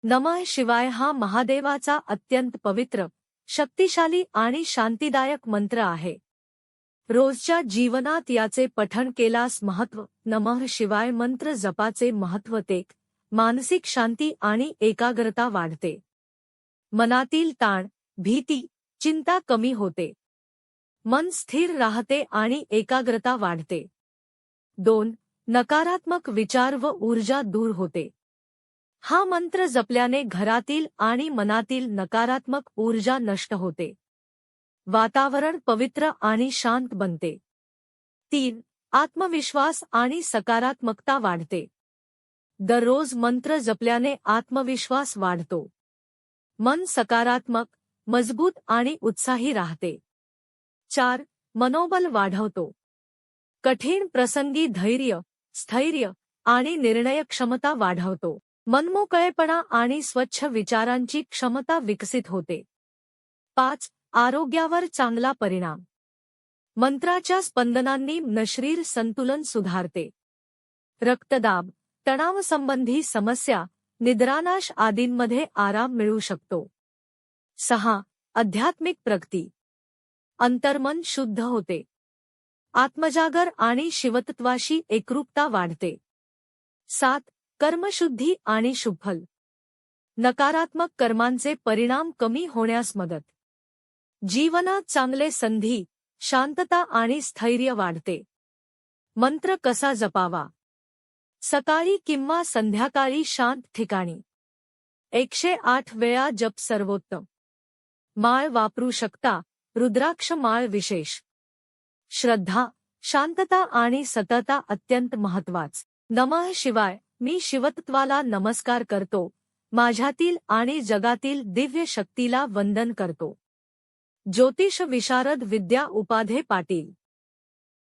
नमः शिवाय हा महादेवाचा अत्यंत पवित्र, शक्तिशाली आणि शांतिदायक मंत्र आहे. रोजच्या जीवनात याचे पठण केल्यास महत्त्व. नमः शिवाय मंत्र जपाचे महत्त्व. तेक मानसिक शांती आणि एकाग्रता वाढते. मनातील ताण, भीती, चिंता कमी होते. मन स्थिर राहते आणि एकाग्रता वाढते. 2. नकारात्मक विचार व ऊर्जा दूर होते. हा मंत्र जपल्याने घरातील आणि मनातील नकारात्मक ऊर्जा नष्ट होते. वातावरण पवित्र आणि शांत बनते. 3. आत्मविश्वास आणि सकारात्मकता वाढते. दररोज मंत्र जपल्याने आत्मविश्वास वाढतो. मन सकारात्मक, मजबूत आणि उत्साही राहते. 4. मनोबल वाढवतो. कठीण प्रसंगी धैर्य, स्थैर्य आणि निर्णयक्षमता वाढवतो. मनमोकळेपणा आणि स्वच्छ विचारांची क्षमता विकसित होते. 5. आरोग्यावर चांगला परिणाम. मंत्राच्या स्पंदनांनी शरीर संतुलन सुधारते. रक्तदाब, तणावसंबंधी समस्या, निद्रानाश आदींमध्ये आराम मिळू शकतो. 6. आध्यात्मिक प्रगती. अंतर्मन शुद्ध होते. आत्मजागर आणि शिवतत्वाशी एकरूपता वाढते. 7. कर्मशुद्धी आणि शुभफल. नकारात्मक कर्मांचे परिणाम कमी होण्यास मदत. जीवनात चांगले संधी, शांतता आणि स्थैर्य वाढते. मंत्र कसा जपावा. सकाळी किंवा संध्याकाळी शांत ठिकाणी 108 वेळा जप सर्वोत्तम. माळ वापरू शकता. रुद्राक्ष माळ विशेष. श्रद्धा, शांतता आणि सतता अत्यंत महत्वाचं. नमः शिवाय. मी शिवतत्वाला नमस्कार करतो. माझ्यातील आणि जगातील दिव्य शक्तीला वंदन करतो. ज्योतिष विशारद विद्या उपाध्ये पाटील.